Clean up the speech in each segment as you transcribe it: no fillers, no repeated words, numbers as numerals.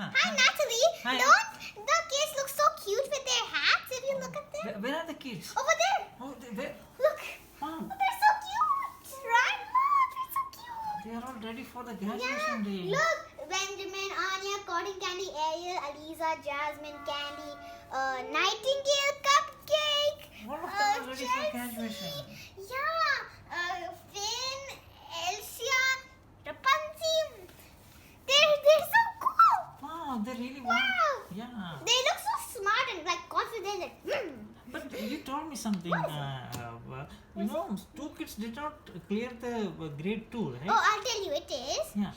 Hi, Natalie. Hi. Don't the kids look so cute with their hats? If you look at them. Where are the kids? Over there. Oh, where? Look. Wow. They're so cute. Right? Look, they're so cute. They are all ready for the graduation day. Look. Benjamin, Anya, Cotton Candy, Ariel, Aliza, Jasmine, Candy, Nightingale, Cupcake. All of them are ready for Chelsea. graduation. Yeah. Finn, Elsia, Rapunzel. They're so cool. Wow, they really Wow. want. Yeah. They look so smart and like confident. But you told me something. You know, two kids did not clear the grade 2, right? Oh, I'll tell you, it is Yeah.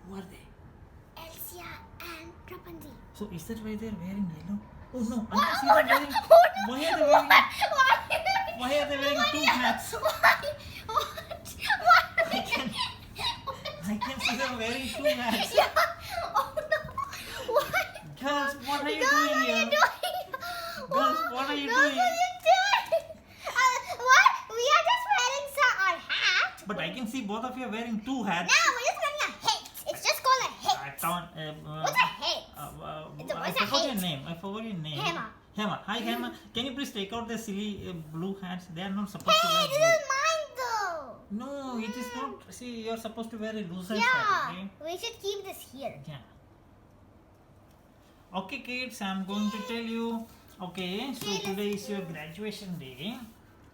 Who are they? Elsia and Rapunzel. So is that why they're wearing yellow? Oh no, I What? can see Oh, them no. wearing. Oh, no. Why are they wearing? Why? Why are they wearing two hats? Why? What? I can see them wearing two hats. Yeah. Oh no. What? Girls, what are you Girls, doing what are here? you doing? Girls, what are you Girls, doing? what are you doing? What? We are just wearing our hat. But I can see both of you are wearing two hats. No, we're just wearing a hat. It's just called a I hat. can't. What's a hat? I what's a forgot your hat? name. I forgot your name. Hema. Hema. Hi, Hema. Can you please take out the silly blue hats? They are not supposed to Hey, wear this blue. is mine though. No, it is not. See, you are supposed to wear a loser Yeah, hat. Okay? we should keep this here. Yeah. Okay, kids, I'm going to tell you. Okay, so today is your graduation day.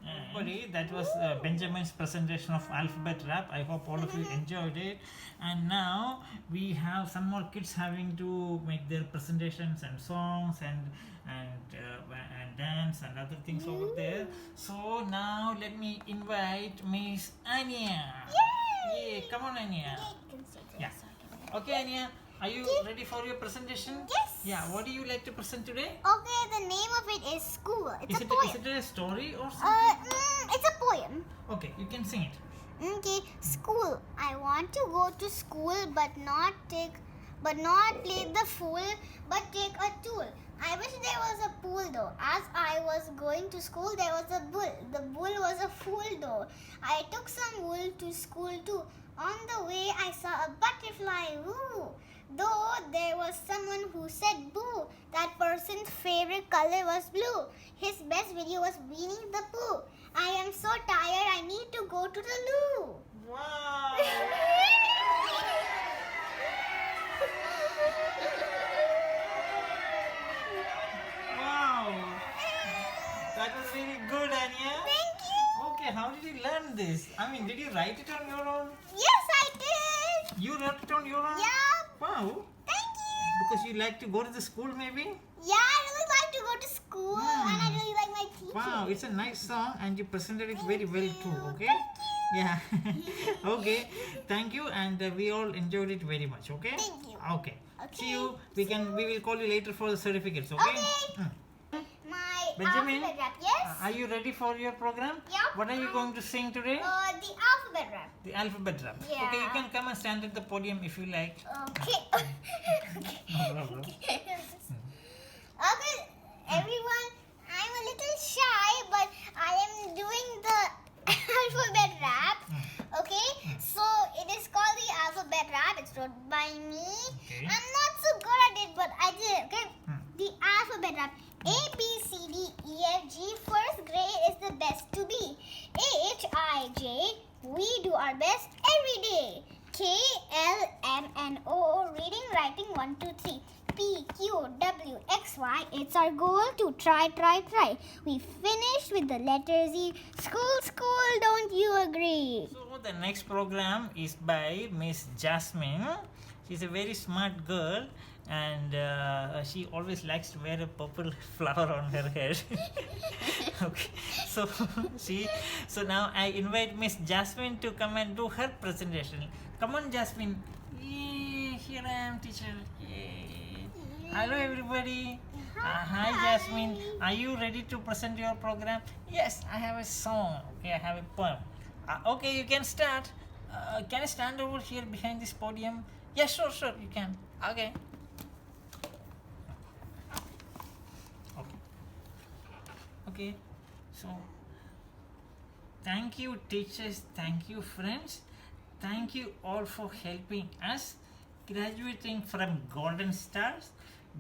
Everybody, that was Benjamin's presentation of alphabet rap. I hope all of you enjoyed it. And now we have some more kids having to make their presentations and songs and dance and other things over there. So now let me invite Miss Anya. Yay! Come on, Anya. Yeah. Okay, Anya. Are you ready for your presentation? Yes. Yeah. What do you like to present today? Okay, the name of it is School. It's Is a it poem. a story or something? It's a poem. Okay, you can sing it. Okay, school. I want to go to school, but not play the fool, but take a tool. I wish there was a pool though. As I was going to school, there was a bull. The bull was a fool though. I took some wool to school too. On the way, I saw a butterfly. Woo! Though there was someone who said boo. That person's favorite color was blue. His best video was Winnie the Pooh. I am so tired, I need to go to the loo. Wow! Wow! That was really good, Anya. Thank you. Okay, how did you learn this? I mean, did you write it on your own? Yes, I did. You wrote it on your own? Yeah. Wow! Thank you. Because you like to go to the school, maybe? Yeah, I really like to go to school and I really like my teacher. Wow, it's a nice song and you presented it very well too, okay? Thank Yeah. Okay. Thank you and we all enjoyed it very much, okay? Thank you. Okay. Okay. See you. We will call you later for the certificates, okay? Okay. Mm. My Benjamin, alphabet rap, yes? Are you ready for your program? Yeah. What are you going to sing today? The alphabet rap. The alphabet rap. Yeah. Okay, you can come and stand at the podium if you like. Okay. No problem. Okay, everyone, I'm a little shy, but I am doing the alphabet rap. Okay, so it is called the alphabet rap. It's wrote by me. Okay. I'm not so good at it, but I did. Okay, the alphabet rap. A B C D E F G. First grade is the best to be. H I J. We do our best every day. K L M N O. Reading, writing 1 2 3. P, Q, W, X, Y. It's our goal to try. We finished with the letter Z. School, don't you agree? So the next program is by Miss Jasmine. She's a very smart girl and she always likes to wear a purple flower on her head. Okay, so now I invite Miss Jasmine to come and do her presentation. Come on, Jasmine. Yay, here I am, teacher. Yay. Hello, everybody. Hi, Jasmine. Are you ready to present your program? Yes, I have a song. Okay, I have a poem. Okay, you can start. Can I stand over here behind this podium? Yes, sure, you can. Okay. Okay. So, thank you, teachers. Thank you, friends. Thank you all for helping us. graduating from Golden Stars.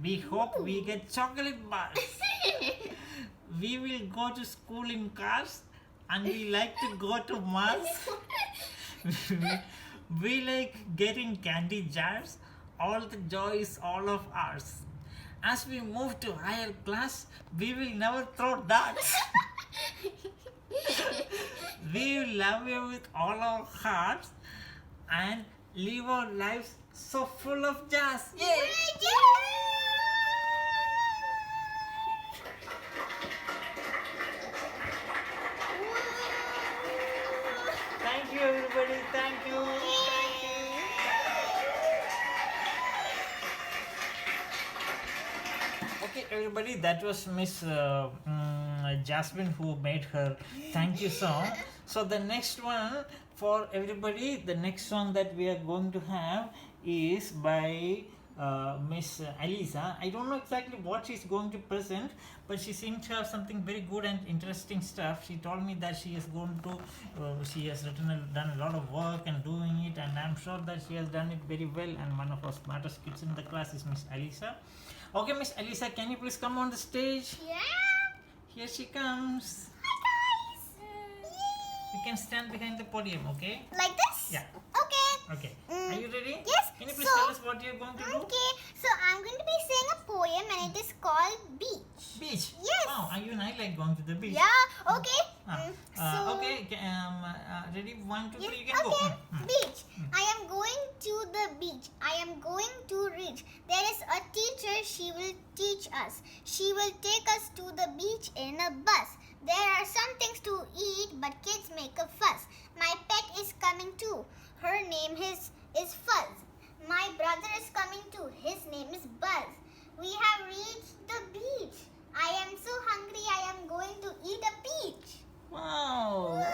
We hope we get chocolate bars. We will go to school in cars and we like to go to Mars. We like getting candy jars. All the joy is all of ours. As we move to higher class, we will never throw darts. We will love you with all our hearts and live our lives so full of jazz. Yay! Thank you, everybody. Thank you. Okay, everybody, that was Miss Jasmine who made her thank you song. So the next one for everybody, the next song that we are going to have is by Miss Alisa. I don't know exactly what she's going to present, but she seems to have something very good and interesting stuff. She told me that she is going to, she has done a lot of work and doing it, and I'm sure that she has done it very well. And one of our smartest kids in the class is Miss Alisa. Okay, Miss Alisa, can you please come on the stage? Yeah. Here she comes. Hi guys. You can stand behind the podium, okay? Like this? Yeah. Okay. Okay. Are you ready? Yes. Can you please So- tell us what you're going to do? Okay. So I'm going to be saying a poem and it is called Beach. Beach. Yes. Wow, you and I like going to the beach. Yeah. Okay. Okay. Ready? 1, 2, 3. Yes, You can go. okay. Beach. I am going to the beach. I am going to reach. There is a teacher. She will teach us. She will take us to the beach in a bus. There are some things to eat, but kids make a fuss. My pet is coming too. Her name is Fuzz. My brother is coming too. His name is Buzz. We have reached the beach. I am so hungry. I am going to eat a peach. Wow.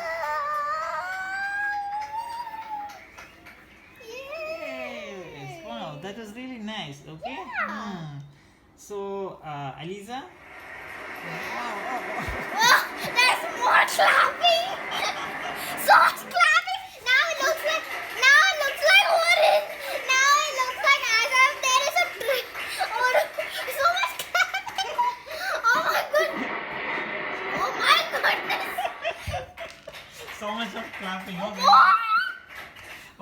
Yes. Wow, that was really nice. Okay. Yeah. So, Alisa. There's more clapping. So much clapping. Now it looks like orange. Now it looks like as if there is a tree. Oh, so much clapping. Oh my goodness. Oh my goodness. So much of clapping. Okay. More.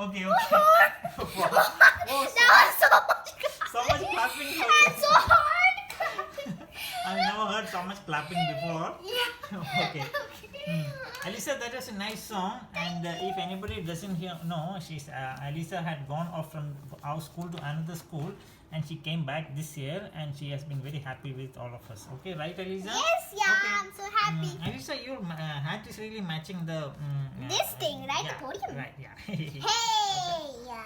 Okay. That was so much clapping. So much clapping. And so hard clapping. I've never heard so much clapping before. Yeah. Okay. Alisa, that was a nice song, and if anybody doesn't know, she's Alisa had gone off from our school to another school, and she came back this year, and she has been very happy with all of us. Okay, right, Alisa? Yes, yeah, Okay. I'm so happy. Alisa, your hat is really matching the This thing, right? Yeah, The podium. right? Yeah. Hey, yeah.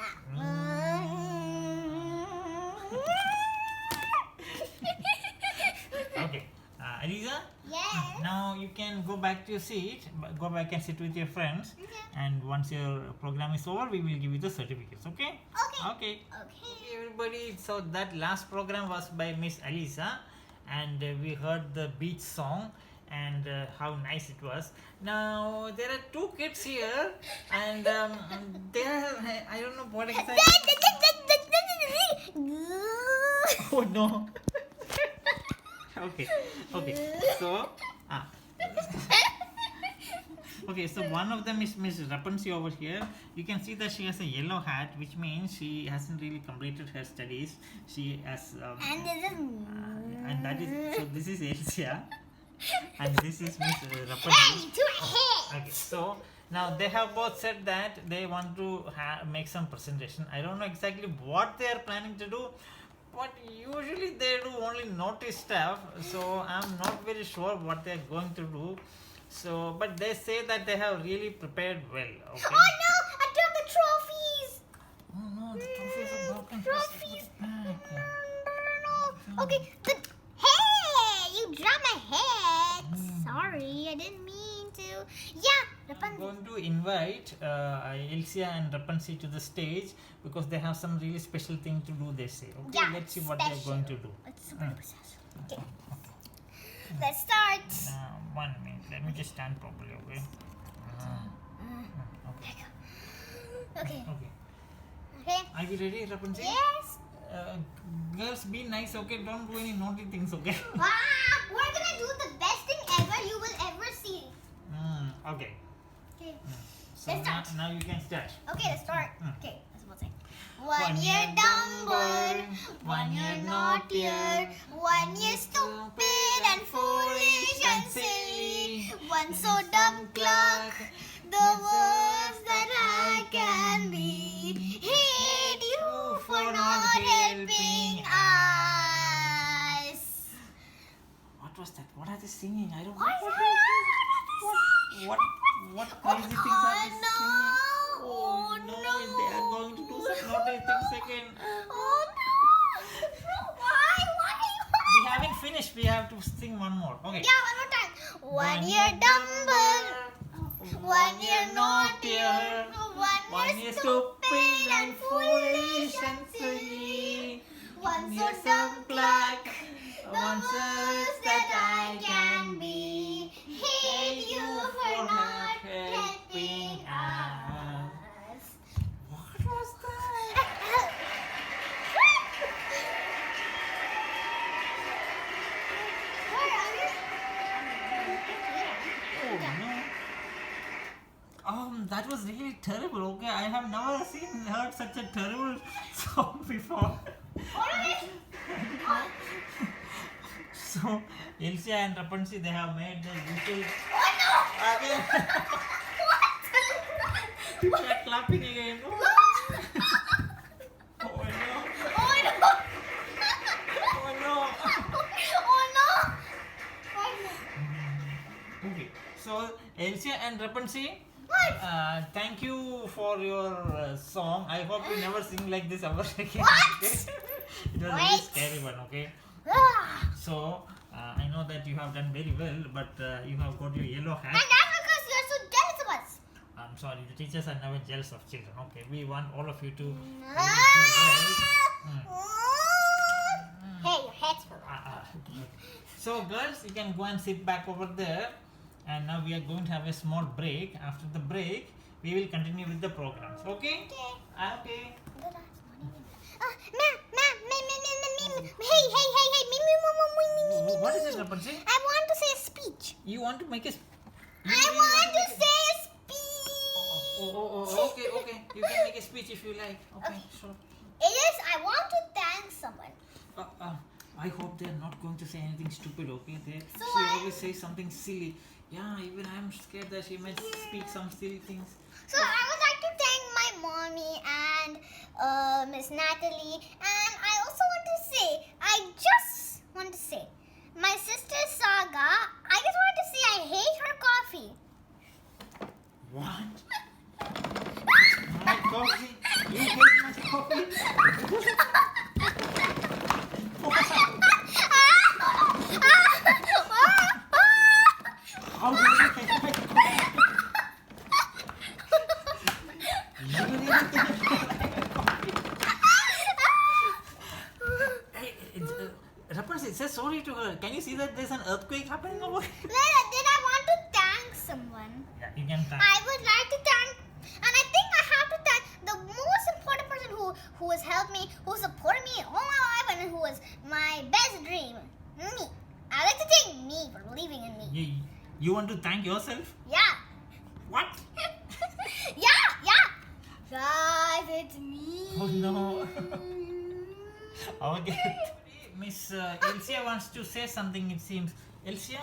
Okay, Alisa. Yes. Now you can go back to your seat, go back and sit with your friends, and once your program is over, we will give you the certificates, okay? Okay. Okay. Okay. Everybody, so that last program was by Miss Alisa, and we heard the beach song and how nice it was. Now there are two kids here, and they are, I don't know what exactly. Oh no. Okay. So, okay. So one of them is Miss Rapunzel over here. You can see that she has a yellow hat, which means she hasn't really completed her studies. She has, And this is. and that is, so this is Elsia, and this is Miss Rapunzel. Hey, to head. Okay, so now they have both said that they want to make some presentation. I don't know exactly what they are planning to do, but usually they do only notice stuff. So I'm not very sure what they are going to do. So, but they say that they have really prepared well. Okay. Oh no! I dropped the trophies. Oh no, the trophies are broken. Trophies. Okay. No. Okay. Hey, you dropped my head. Sorry, I didn't mean to. Yeah, I'm Rapunzel. going to invite Elsia and Rapunzel to the stage because they have some really special thing to do, they say. Okay, Yeah, let's see what they're going to do. It's super special. Okay. Let's start. 1 minute, let me just stand properly, okay? Okay. Okay. Okay. Okay. Are you ready, Rapunzel? Yes. Girls, be nice, okay? Don't do any naughty things, okay? We're gonna do the best thing ever you will ever see. Okay. Okay. So Let's start. now you can start. Okay, let's start. Okay, that's what I'm saying. 1 year dumber, 1 year naughtier, 1 year stupid and foolish and silly, 1 so dumb clock, the worst that I can be. Hate you for not helping us. What was that? What are they singing? I don't What know. is What crazy things are they no. singing? Oh no, they are going to do some naughty things again. Oh no! Why? We haven't finished. We have to sing one more. Okay. Yeah, one more time. 1 year dumber, 1 year naughtier, 1 year stupid and foolish and silly, 1 so dumb clock, the worst that I can be. Hate you for not helping us. What was that? Oh no. That was really terrible. Okay, I have never heard such a terrible song before. So, Elsa and Rapunzel, they have made the usual. Again. People are clapping again. Oh no. Oh no. Okay. So, Elsa and Rapunzel, thank you for your song. I hope you never sing like this ever again. It was a really scary one, okay? So, I know that you have done very well, but you have got your yellow hat. And that's because you're so jealous of us. I'm sorry, the teachers are never jealous of children, okay? We want all of you to really do Hey, your head's full. well. So, girls, you can go and sit back over there. And now we are going to have a small break. After the break, we will continue with the programs, okay? Okay. Hey, What is it, Rapunzel? I want to say a speech. You want to make a... I want to say a speech. Okay. You can make a speech if you like. Okay, sure. It is, I want to thank someone. I hope they're not going to say anything stupid, okay? She I- always says something silly. Yeah, even I'm scared that she might speak some silly things. So I would like to thank my mommy and Miss Natalie, and I also want to say, my sister Saga. I just want to say I hate her coffee. What? My coffee? You hate my coffee? How do you hate my coffee? You really hate my coffee? Hey, Rapunzel, say sorry to her. Can you see that there's an earthquake happening over here? Then I want to thank someone. Yeah, you can thank. I would like to thank, and I think I have to thank the most important person who has helped me, who supported me all my life, and who was my best dream, me. I like to thank me for believing in me. You want to thank yourself? Yeah. What? Yeah. Guys, it's me. Oh no. Okay. Miss Elsia wants to say something, it seems. Elsia,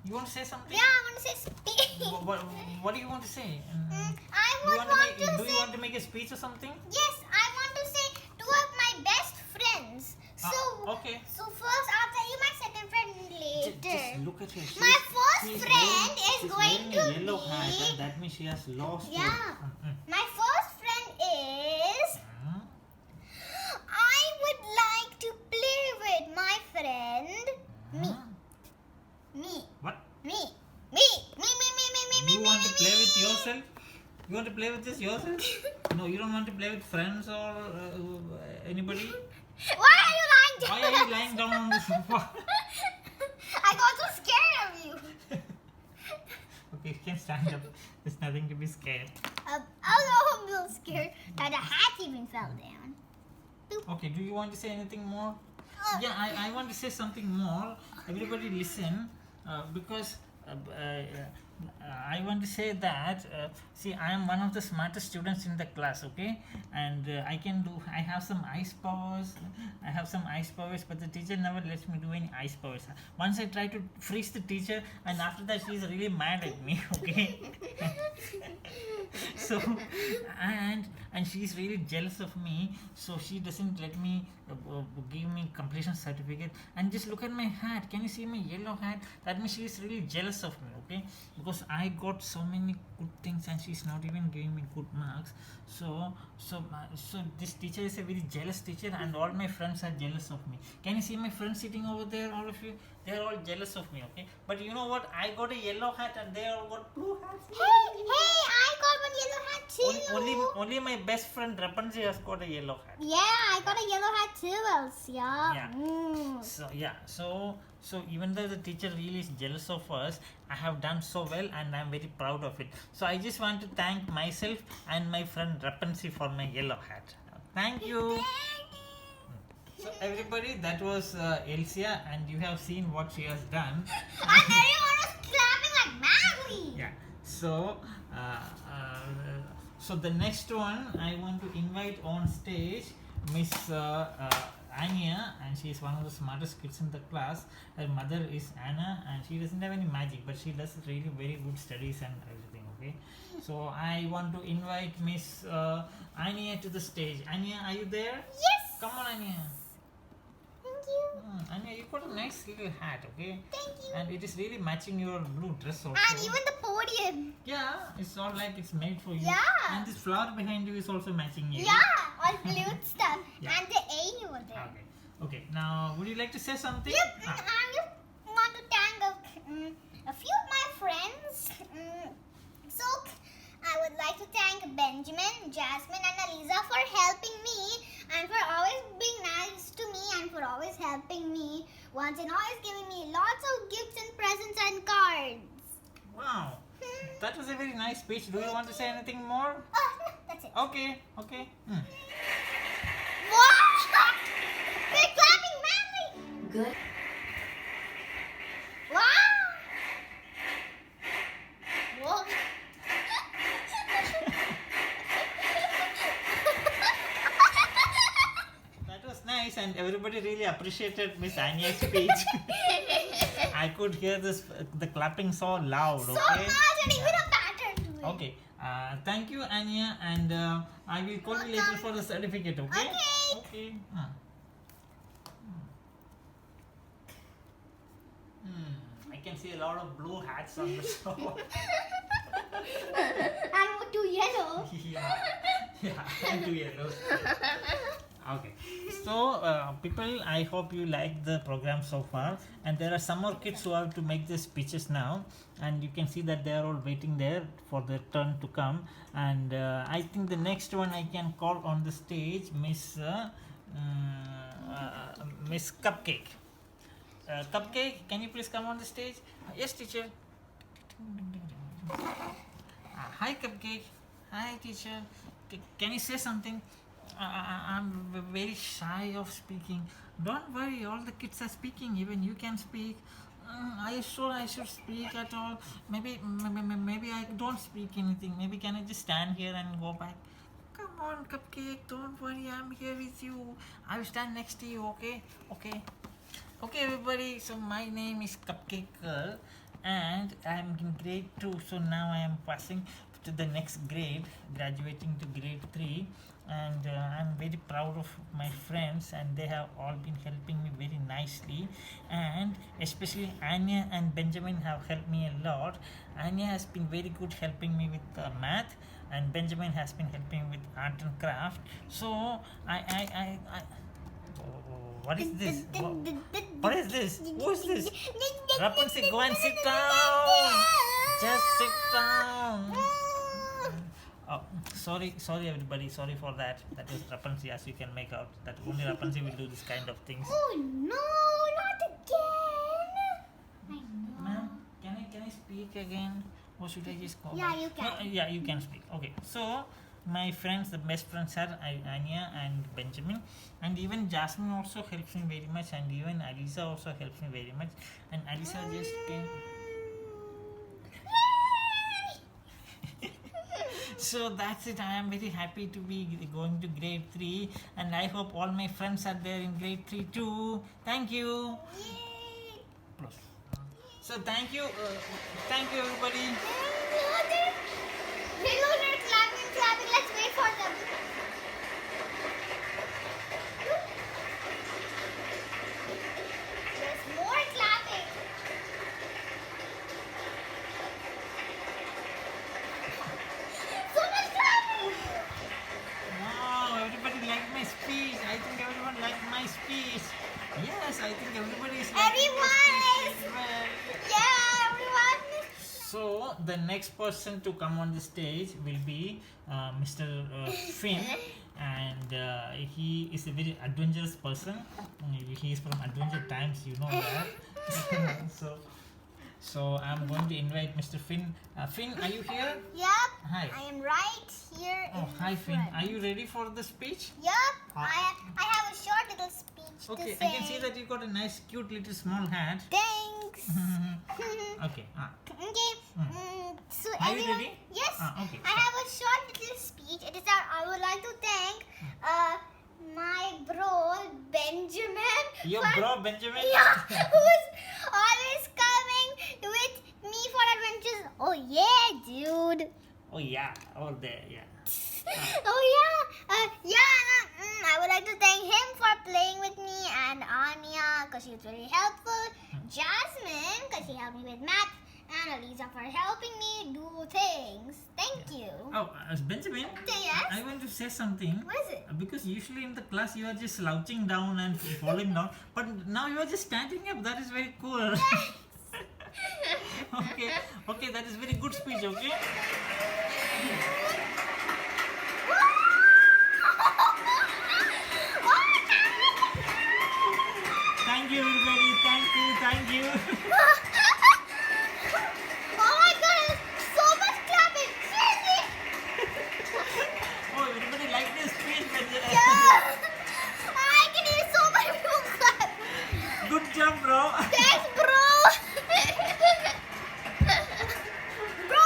you want to say something? Yeah, I want to say speech. What do you want to say? I would want to do say. you want to make a speech or something? Yes, I want to say two of my best friends. Okay. So first, I'll tell you my second friend later. Just look at her. My first friend is she's going wearing to a yellow hat, be. and that means she has lost. Yeah. My first friend is. I would like to play with my friend. Me. What? Me. You want to play with yourself? You want to play with this yourself? No, you don't want to play with friends or anybody? Why are you lying down? Why are you lying down on the sofa? I got so scared of you. Okay, you can stand up. There's nothing to be scared. I'll go little scared that the hat even fell down. Okay, do you want to say anything more? Uh, Yeah, I want to say something more. Everybody listen, because I want to say that, see, I am one of the smartest students in the class, okay? And I have some ice powers. I have some ice powers, but the teacher never lets me do any ice powers. Once I try to freeze the teacher, and after that she is really mad at me, okay? So, and she is really jealous of me, so she doesn't let me give me completion certificate. And just look at my hat. Can you see my yellow hat? That means she is really jealous of me, okay? Because I got so many good things and she's not even giving me good marks. So this teacher is a very jealous teacher, and all my friends are jealous of me. Can you see my friends sitting over there? All of you, they are all jealous of me, okay? But you know what? I got a yellow hat and they all got blue hats. Hey, I got one yellow hat too. Only my best friend Rapunzel has got a yellow hat. Yeah, I got a yellow hat too, Elsia. Yeah. So even though the teacher really is jealous of us, I have done so well and I'm very proud of it. So I just want to thank myself and my friend Rapunzel for my yellow hat. Thank you. So everybody, that was Elsia, and you have seen what she has done. And everyone was clapping like madly. Yeah. So the next one, I want to invite on stage Miss Anya, and she is one of the smartest kids in the class. Her mother is Anna, and she doesn't have any magic, but she does really very good studies and everything. Okay. So I want to invite Miss Anya to the stage. Anya, are you there? Yes. Come on, Anya. Thank you. Anya, you got a nice little hat, okay? Thank you. And it is really matching your blue dress also. And even the podium. Yeah, it's all like it's made for you. Yeah. And this flower behind you is also matching you. Yeah, all glued stuff. Yeah. And the A over there. Okay. Okay. Now, would you like to say something? Yep, Ah, I just want to thank a few of my friends. So, I would like to thank Benjamin, Jasmine, and Aliza for helping me and for always being nice to me and for always helping me once and always giving me lots of gifts and presents and cards. wow. That was a very nice speech. Do you want to say anything more? No, that's it. Okay. Okay. Wow! They're clapping madly! Good. Wow! Whoa. That was nice, and everybody really appreciated Miss Anya's speech. I could hear the clapping so loud. So Okay. much and even a pattern to it. Okay. Thank you, Anya, and I will call you later for the certificate. Okay. Okay. Okay. I can see a lot of blue hats on the show. And two yellow. yeah, and two yellows. Okay, so people, I hope you like the program so far, and there are some more kids who have to make the speeches now, and you can see that they are all waiting there for their turn to come. And I think the next one I can call on the stage Miss Miss Cupcake. Cupcake, can you please come on the stage? Yes, teacher. Hi, Cupcake. Hi, teacher. Can you say something? I'm very shy of speaking. Don't worry, all the kids are speaking. Even you can speak. Are you sure I should speak at all? Maybe I don't speak anything. Maybe can I just stand here and go back? Come on, Cupcake. Don't worry, I'm here with you. I will stand next to you. Okay? Okay. Okay, everybody. So my name is Cupcake Girl, and I'm in grade 2. So now I am passing to the next grade, graduating to grade 3. And I'm very proud of my friends, and they have all been helping me very nicely, and especially Anya and Benjamin have helped me a lot. Anya has been very good helping me with math, and Benjamin has been helping me with art and craft. So I what is this? What is this? Who is this? Rapunzel, go and sit down. Just sit down. Oh, sorry everybody, sorry for that. That was Rapunzel, as you can make out. That only Rapunzel will do this kind of things. Oh no, not again. I know. Ma'am, can I speak again? Or should I just go Yeah, back? you can. Yeah, you can speak. Okay, so my friends, the best friends are Anya and Benjamin, and even Jasmine also helps me very much, and even Alisa also helps me very much. And Alisa just came. So that's it. I am very happy to be going to grade 3, and I hope all my friends are there in grade 3 too. Thank you. Yay! Plus. So thank you everybody. They're clapping. Let's wait for them. There's more clapping. So much clapping. Wow, everybody liked my speech. I think everyone liked my speech. Yes, I think everybody is liking my speech as well. Yeah, everyone. So the next person to come on the stage will be Mr. Finn, and he is a very adventurous person. He is from Adventure Times, you know that. So I'm going to invite Mr. Finn. Finn, are you here? Yep. Hi. I am right here. Oh, in hi the Finn. front. Are you ready for the speech? Yep. Ah. I have a short little speech Okay, to say. I can see that you got a nice, cute little small hat. Thanks. Okay. Okay. So Are you everyone, ready? yes. Okay. I have a short little speech. It is our. I would like to thank my bro Benjamin. Your for- bro Benjamin? Yeah, who's always coming with me for adventures. Oh yeah, dude. Oh yeah, all there, yeah. Oh yeah. I would like to thank him for playing with me, and Anya because she was very helpful. Jasmine because she helped me with math, and Elisa for helping me do things. Thank you. Oh, Benjamin, Yes. I want to say something. What is it? Because usually in the class you are just slouching down and falling down, but now you are just standing up. That is very cool. Okay, that is very good speech. Okay. Thank you, everybody. Thank you. Oh my god, so much clapping. Seriously? Oh, everybody like this speech. Yeah. I can hear so many people clap. Good job, bro. Thanks, bro. Bro,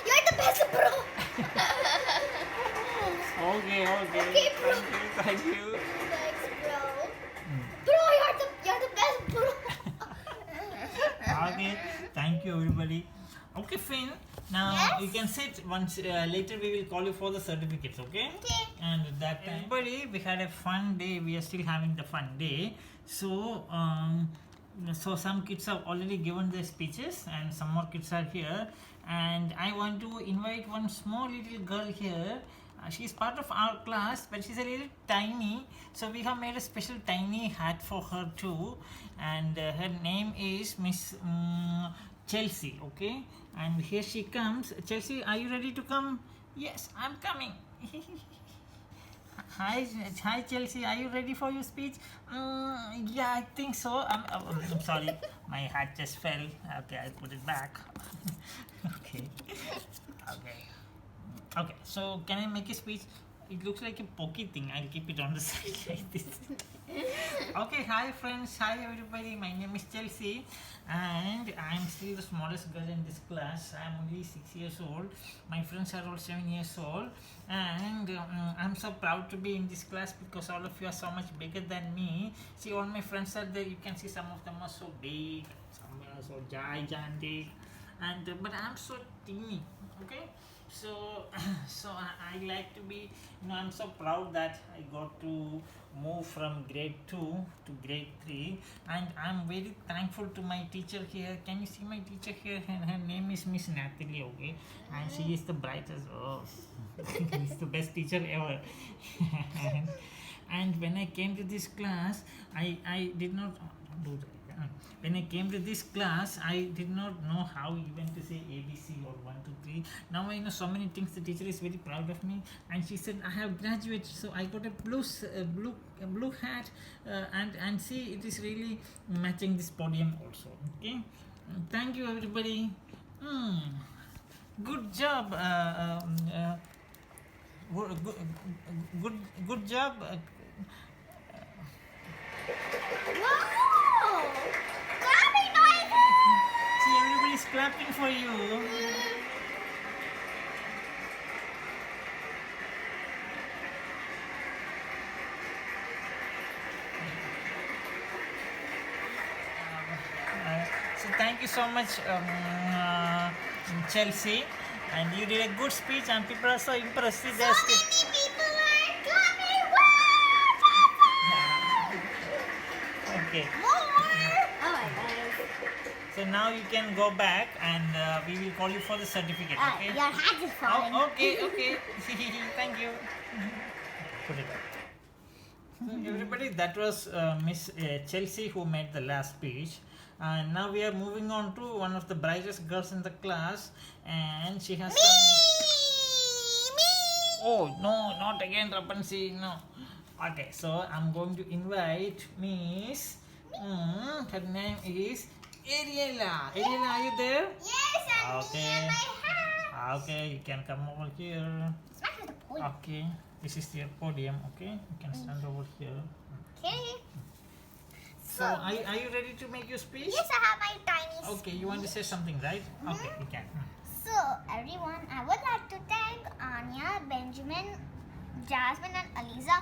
you're the best, bro. Okay. Okay, bro. Thank you. Thanks, bro. Bro, you're the best, bro. Okay, thank you everybody. Okay, Finn. Now Yes? you can sit. Once later we will call you for the certificates. Okay. Okay. And at that time, everybody, we had a fun day. We are still having the fun day. So so some kids have already given their speeches, and some more kids are here. And I want to invite one small little girl here. She's part of our class, but she's a little tiny. So we have made a special tiny hat for her too. And her name is Miss Chelsea. Okay. And here she comes. Chelsea, are you ready to come? Yes, I'm coming. Hi, Chelsea. Are you ready for your speech? Yeah, I think so. I'm sorry, my hat just fell. Okay, I put it back. Okay. So can I make a speech? It looks like a pokey thing. I'll keep it on the side like this. Okay, hi friends, hi everybody. My name is Chelsea, and I'm still the smallest girl in this class. I'm only 6 years old. My friends are all 7 years old, and I'm so proud to be in this class because all of you are so much bigger than me. See, all my friends are there. You can see some of them are so big, some are so gigantic, and but I'm so teeny. Okay. So I like to be, I'm so proud that I got to move from grade 2 to grade 3, and I'm very thankful to my teacher here. Can you see my teacher here? Her name is Miss Natalie, okay, and she is the brightest. She's the best teacher ever. And when I came to this class, I did not do that. When I came to this class, I did not know how even to say ABC or 1, 2, 3. Now I know so many things. The teacher is very proud of me, and she said I have graduated. So I got a blue hat, and see, it is really matching this podium also. Okay, thank you everybody. Good job. Good job. Wow! Clapping noises! See, everybody's clapping for you. So thank you so much, Chelsea, and you did a good speech, and people are so impressed. See, So there's many people are clapping. Wow! okay. More! Oh my goodness. So now you can go back, and we will call you for the certificate. Okay. Your hat is falling. Oh, okay. Thank you. Put it up. So everybody, that was Miss Chelsea who made the last speech. And now we are moving on to one of the brightest girls in the class, and she has some. Oh no, not again, Rapunzel. No. Okay, so I'm going to invite Miss. Her name is Ariella. Ariella, are you there? Yes, and me and my hat. Okay, you can come over here. Smack with the pole. Okay, this is your podium. Okay, you can stand over here. Okay. So, are you ready to make your speech? Yes, I have my tiny Okay, you want to say something, right? Okay, you can. So, everyone, I would like to thank Anya, Benjamin, Jasmine, and Aliza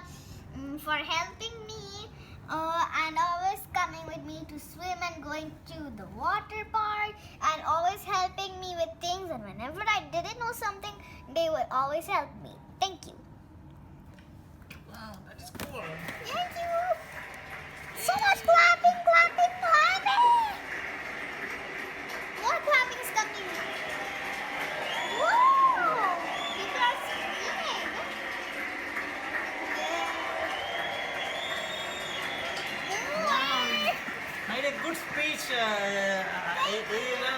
for helping me and always coming with me to swim and going to the water park and always helping me with things. And whenever I didn't know something, they would always help me. Thank you. Wow, that is cool. Thank you. So much clapping. More clapping is coming. Whoa! People are screaming. More. Made a good speech, Ariella.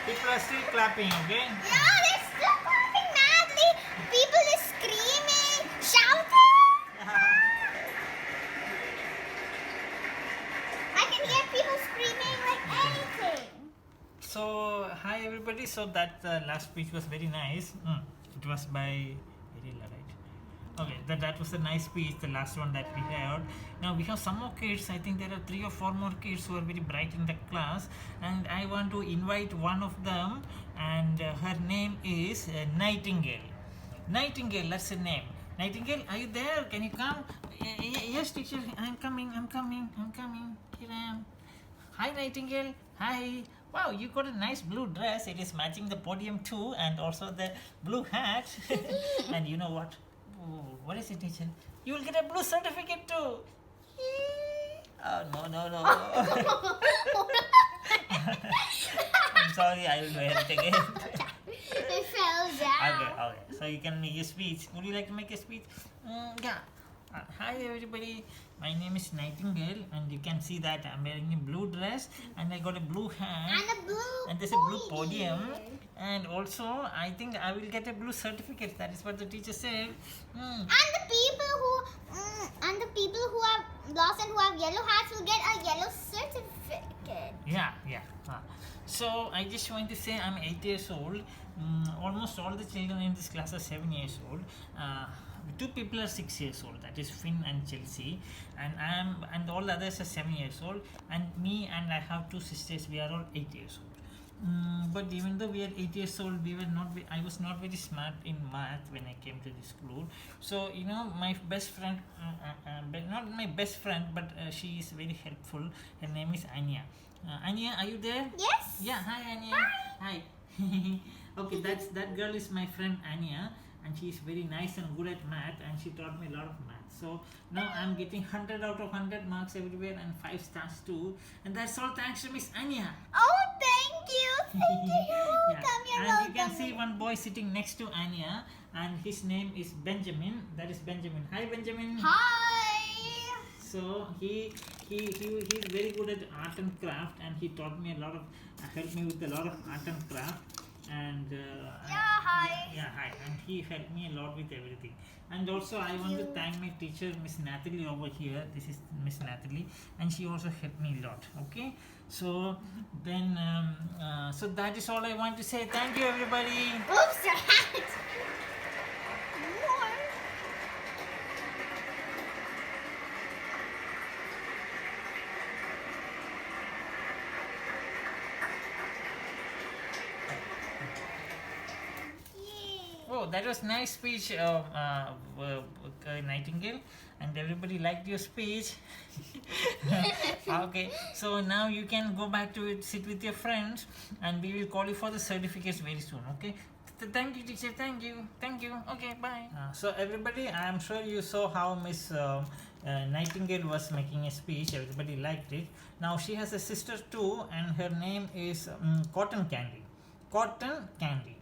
People are still clapping, okay? Yeah, they're still clapping madly. People are screaming, shouting. I can hear people screaming like anything. So, hi everybody. So that last speech was very nice. It was by Ariella, right? Okay, that was a nice speech, the last one that we heard. Now we have some more kids. I think there are 3 or 4 more kids who are very bright in the class, and I want to invite one of them, and her name is Nightingale. Nightingale, that's her name. Nightingale, are you there? Can you come? Yes, teacher, I'm coming. Here I am. Hi, Nightingale. Hi. Wow, you got a nice blue dress. It is matching the podium too, and also the blue hat. And you know what? Oh, what is it, teacher? You will get a blue certificate too. Oh, no. I'm sorry, I will wear it again. It fell down. Okay. So you can make a speech. Would you like to make a speech? Yeah. Hi everybody, my name is Nightingale, and you can see that I'm wearing a blue dress, and I got a blue hat, And there's a blue podium, and also I think I will get a blue certificate. That is what the teacher said. And the people who have lost and who have yellow hats will get a yellow certificate. Yeah. So I just want to say I'm 8 years old. Almost all the children in this class are 7 years old. 2 people are 6 years old. That is Finn and Chelsea, and all the others are 7 years old. And me and I have 2 sisters. We are all 8 years old. But even though we are 8 years old, I was not very smart in math when I came to the school. So my best friend, not my best friend, but she is very helpful. Her name is Anya. Anya, are you there? Yes. Yeah. Hi, Anya. Hi. Okay, that girl is my friend Anya, and she is very nice and good at math, and she taught me a lot of math. So now I'm getting 100 out of 100 marks everywhere and 5 stars too, and that's all thanks to Miss Anya. Oh, thank you. Yeah. Come here, And you can see one boy sitting next to Anya, and his name is Benjamin. That is Benjamin. Hi, Benjamin. Hi. So he's very good at art and craft, and he taught me a lot of helped me with a lot of art and craft. And Hi. hi, and he helped me a lot with everything. And also I want to thank my teacher, Miss Natalie, over here. This is Miss Natalie, and she also helped me a lot. Okay, so then so that is all I want to say. Thank you, everybody. Oops, your hat. More. that was nice speech, Nightingale, and everybody liked your speech. Okay, so now you can go back to it, sit with your friends, and we will call you for the certificates very soon. Okay. Thank you, teacher. Thank you. Thank you. Okay, bye. So everybody, I am sure you saw how Miss Nightingale was making a speech. Everybody liked it. Now she has a sister too, and her name is Cotton Candy. Cotton Candy.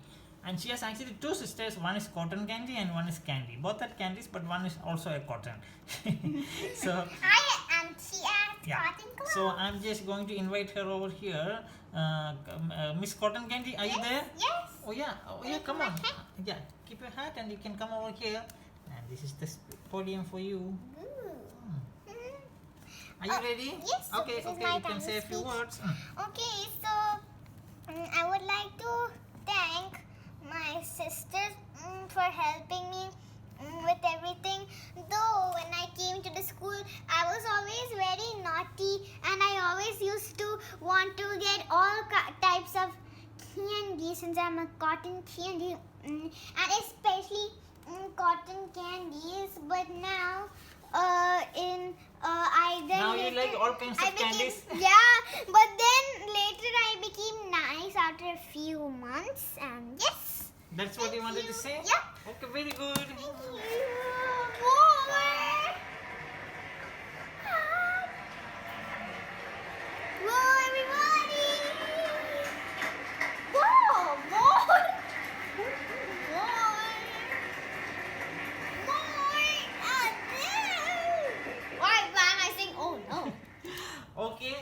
And she has actually two sisters. One is Cotton Candy and one is Candy. Both are candies, but one is also a cotton. So She asked yeah. cotton club. So I'm just going to invite her over here. Miss Cotton Candy, are you there? Yes. Oh yeah, come my on. hat. Yeah, keep your hat and you can come over here. And this is the podium for you. Ooh. Are you ready? Yes, so Okay, this is okay, my you can time say a to few speak. words. Okay, so I would like to thank my sisters for helping me with everything. Though when I came to the school, I was always very naughty, and I always used to want to get all types of candy since I'm a cotton candy, and especially cotton candies. But now, Now you like all kinds of candies? Yeah, but then later I became nice after a few months, and yes. That's what you wanted to you. say? Yeah. Okay, very good. Thank you. More. Whoa, everybody. Whoa, more. More. Why am I saying, oh no. Okay,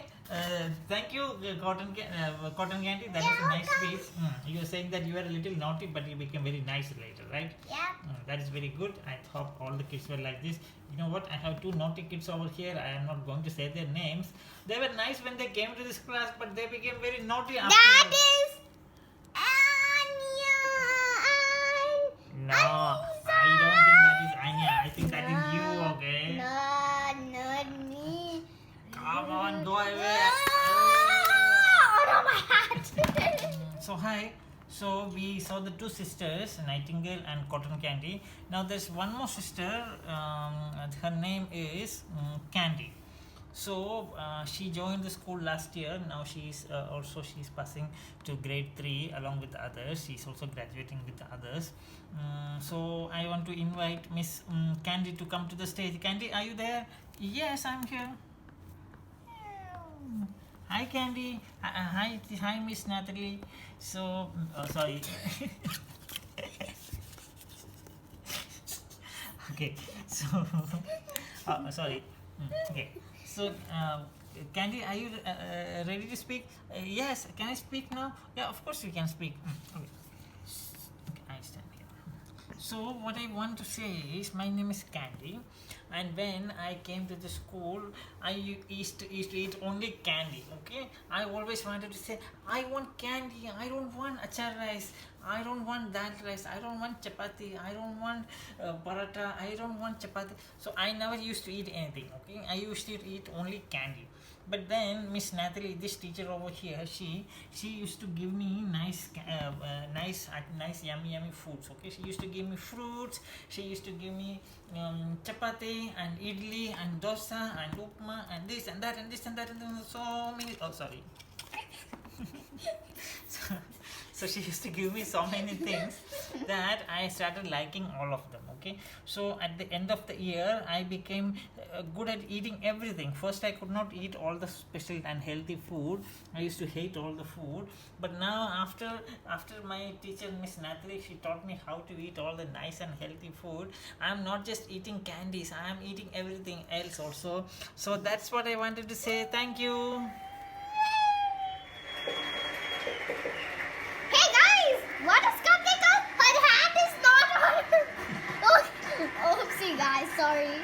thank you, Cotton Candy. That was a Yeah, nice welcome. speech. You were saying that you were a little naughty, but you became very nice later, right? Yeah. That is very good. I hope all the kids were like this. You know what? I have two naughty kids over here. I am not going to say their names. They were nice when they came to this class, but they became very naughty after. That is Anya and No, I don't think that is Anya. I think that is you, okay? No, not me. Come on, go away. Oh no, my hat. So hi. So we saw the two sisters, Nightingale and Cotton Candy. Now there's one more sister. Her name is Candy. So she joined the school last year. Now she's passing to grade 3 along with the others. She's also graduating with the others. So I want to invite Miss Candy to come to the stage. Candy, are you there? Yes, I'm here. Hi Candy. Hi Miss Natalie. So sorry. Okay. So sorry. Okay. So Candy, are you ready to speak? Yes. Can I speak now? Yeah, of course you can speak. Okay. Okay, I stand here. So what I want to say is, my name is Candy, and when I came to the school, I used to eat only candy. Okay, I always wanted to say, I want candy. I don't want achar rice. I don't want that rice. I don't want chapati. I don't want paratha. I don't want chapati. So I never used to eat anything. Okay, I used to eat only candy. But then Miss Natalie, this teacher over here, she used to give me nice yummy foods. Okay, she used to give me fruits. She used to give me chapati and idli and dosa and upma and this and that and this and that and so many. Oh, sorry. So she used to give me so many things that I started liking all of them. Okay, so at the end of the year, I became good at eating everything. First, I could not eat all the special and healthy food. I used to hate all the food. But now, after my teacher Miss Natalie, she taught me how to eat all the nice and healthy food. I am not just eating candies. I am eating everything else also. So that's what I wanted to say. Thank you. Hey guys, what is coming up? Her hat is not on. Oh, oopsie guys, sorry.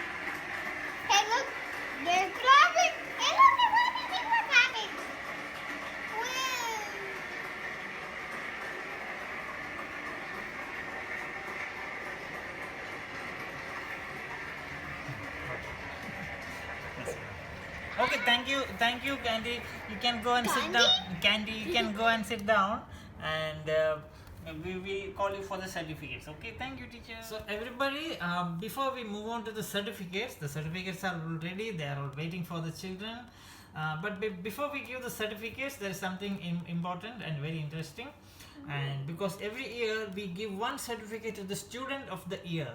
Hey look, they're clapping. Hey look, they're clapping. Wow. Okay, thank you, Candy. You can go and sit Candy? down. Candy, you can go and sit down. And we will call you for the certificates. Okay, thank you, teacher. So everybody, before we move on to the certificates are all ready. They are all waiting for the children. But before we give the certificates, there is something important and very interesting. And because every year we give one certificate to the student of the year,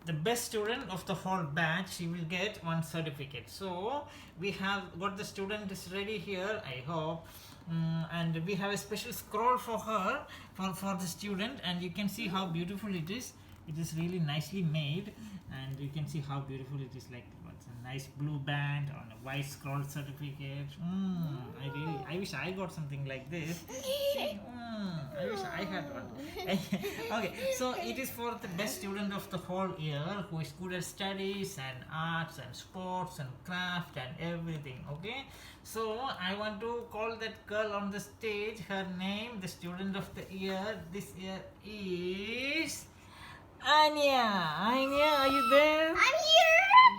the best student of the whole batch, she will get one certificate. So we have got the student is ready here, I hope. And we have a special scroll for her, for the student, and you can see how beautiful it is. It is really nicely made, and you can see how beautiful it is. Like what's a nice blue band on a white scroll certificate. I wish I got something like this. I wish I had one. Okay, so it is for the best student of the whole year who is good at studies and arts and sports and craft and everything. Okay, so I want to call that girl on the stage. Her name, the student of the year this year is Anya. Anya, are you there? I'm here.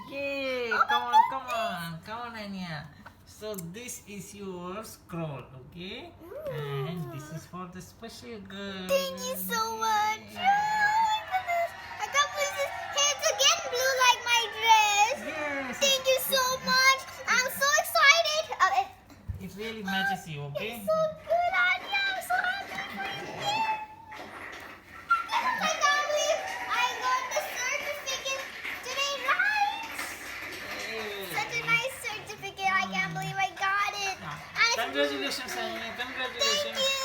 Yay! Oh Come on, Anya. So this is your scroll, okay? And this is for the special girl. Thank you so much. Oh my goodness. I can't believe this. Hey, it's again blue like my dress. Yes. Thank you so much. I'm so excited. It really matches you, okay? It's so good, Anya. I'm so happy for you. I can't believe I got the certificate today, right? Such a nice certificate. I can't believe I got it. And it's Congratulations, Anya. Thank Congratulations. you.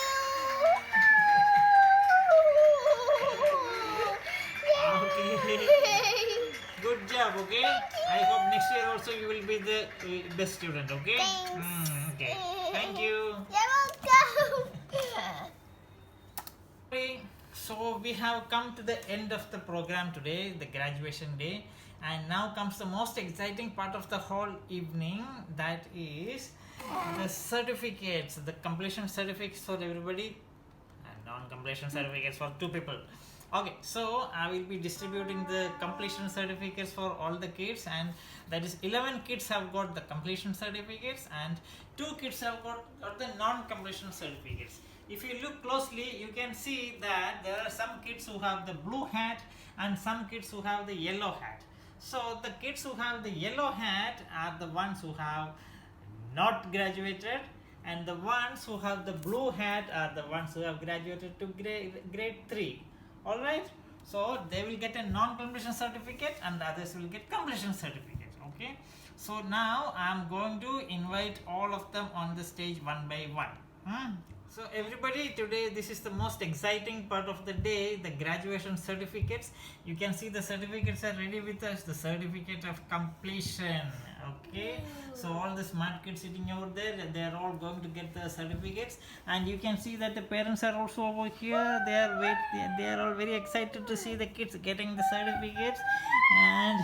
Okay. Yay. Good job, okay? I hope next year also you will be the best student, okay? Thanks. Okay. Thank you. You're welcome. Okay, so we have come to the end of the program today, the graduation day, and now comes the most exciting part of the whole evening, that is the certificates, the completion certificates for everybody and non-completion certificates for 2 people. Okay, so I will be distributing the completion certificates for all the kids, and that is 11 kids have got the completion certificates and 2 kids have got the non-completion certificates. If you look closely, you can see that there are some kids who have the blue hat and some kids who have the yellow hat. So the kids who have the yellow hat are the ones who have not graduated, and the ones who have the blue hat are the ones who have graduated to grade 3. Alright, so they will get a non-completion certificate and the others will get completion certificate. Okay, so now I am going to invite all of them on the stage one by one. So everybody, today this is the most exciting part of the day, the graduation certificates. You can see the certificates are ready with us, the certificate of completion. Okay, so all the smart kids sitting over there, they are all going to get the certificates, and you can see that the parents are also over here. They are all very excited to see the kids getting the certificates. And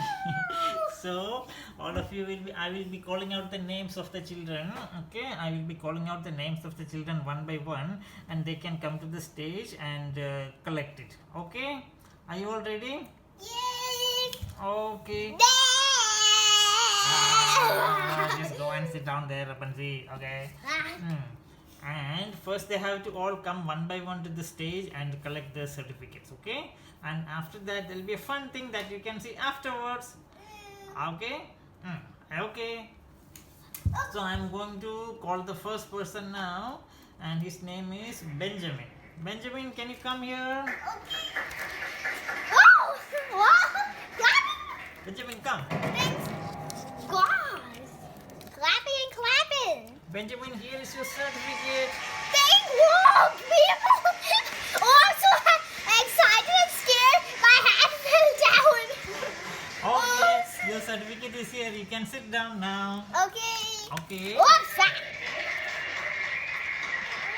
so all of you I will be calling out the names of the children. Okay, I will be calling out the names of the children one by one, and they can come to the stage and collect it. Okay, are you all ready? Yay. Okay. Just go and sit down there, Rapunzel. Okay. And first they have to all come one by one to the stage and collect their certificates. Okay. And after that there will be a fun thing that you can see afterwards. Okay. Okay. So I'm going to call the first person now, and his name is Benjamin. Benjamin, can you come here? Benjamin, come. Thanks, guys. Clapping and clapping. Benjamin, here is your certificate. Thank you, people. Oh, I'm so excited and scared. My hat fell down. Okay, your certificate is here. You can sit down now. Okay. Okay. What's that?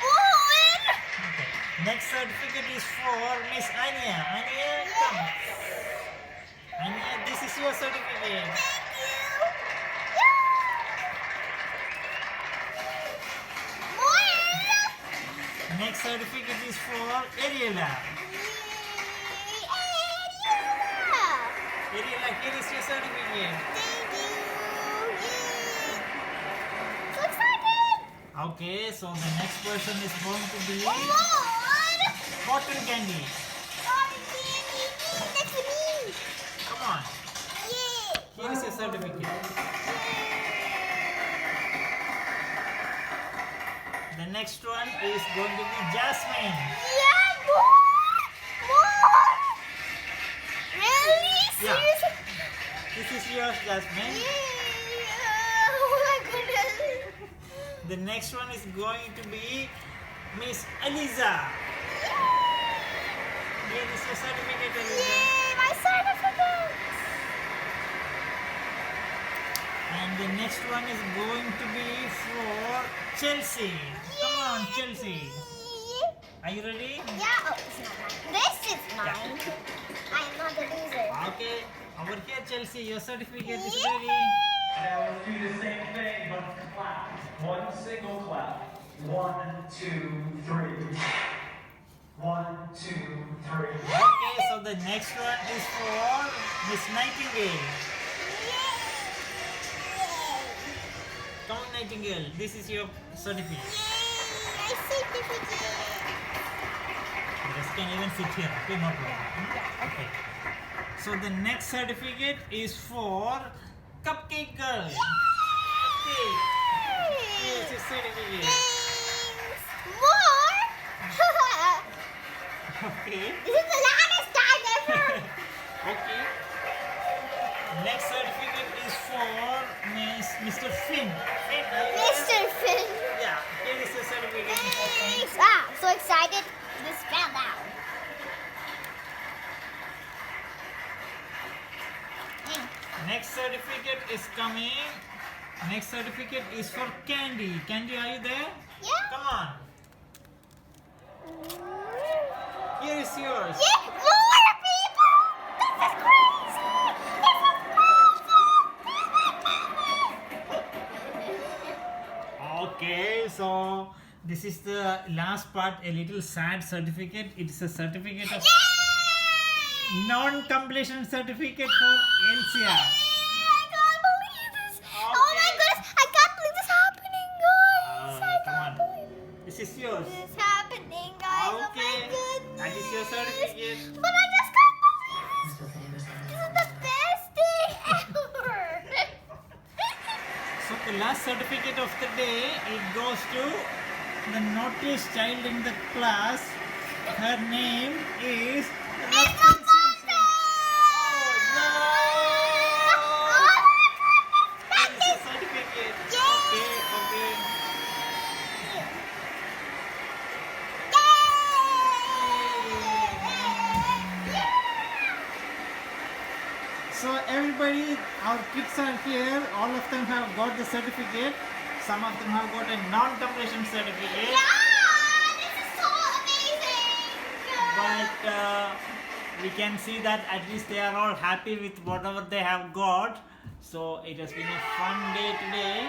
Okay. Next certificate is for Miss Anya. Anya, come. Anya, this is your certificate. Thank you. More. Next certificate is for Ariela. Ariela, here is your certificate. Thank you. Yay. So excited. Okay, so the next person is going to be Oh, Lord. cotton candy. Cotton candy. That's for me. Come on. Yay. Here is your certificate. The next one is going to be Jasmine. Yeah, more. Really? Yeah. Seriously? This is yours, Jasmine. Yeah. Oh my goodness. The next one is going to be Miss Aliza. Here is your certificate, Aliza. Yay, my certificate. And the next one is going to be for Chelsea. Come on, Chelsea. Are you ready? Yeah, oh, it's not mine. This is mine. I am not the loser. Okay. Over here, Chelsea, your certificate is Yeah. ready. Now let's do the same thing, but clap. One single clap. 1, 2, 3. 1, 2, 3. Okay, so the next one is for Miss Nightingale. Come on, Nightingale. This is your certificate. Yay, my certificate. The rest can even sit here. Okay, no problem. Okay. So the next certificate is for Cupcake Girl. Cupcake. Here's your certificate. Thanks. More? Okay. This is the longest time ever. Okay. Next certificate is for Mr. Finn. Finn, are you there? Mr. Finn. Yeah, here is the certificate, Mr. Finn. Thanks. Ah, so excited. This fell down. Next certificate is coming. Next certificate is for Candy. Candy, are you there? Yeah. Come on. Here is yours. Yeah, more people. This is crazy. This is crazy. Okay, so this is the last part, a little sad certificate. It's a certificate of non-completion certificate for Elsia. I can't believe this. Oh my goodness, I can't believe this happening, guys. I Come on. can't believe This is yours. this happening, guys. Oh Okay. my goodness. That is your certificate. But I just can't believe this. This is the best day ever. So the last certificate of the day, it goes to the naughtiest child in the class. Her name is Miss Lamont. Oh no! Oh my Here is goodness. the certificate. Yay! Okay. So everybody, our kids are here. All of them have got the certificate. Some of them have got a non-completion certificate. Yeah, this is so amazing. But we can see that at least they are all happy with whatever they have got. So it has been a fun day today.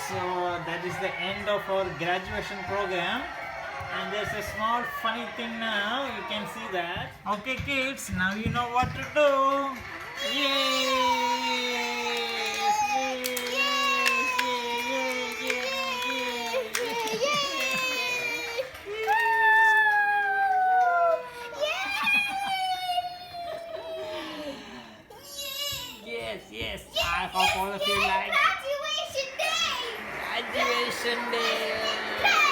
So that is the end of our graduation program. And there's a small funny thing now. You can see that. Okay, kids, now you know what to do. Yay! Yes. I hope all of you like Graduation day. graduation day. Yay!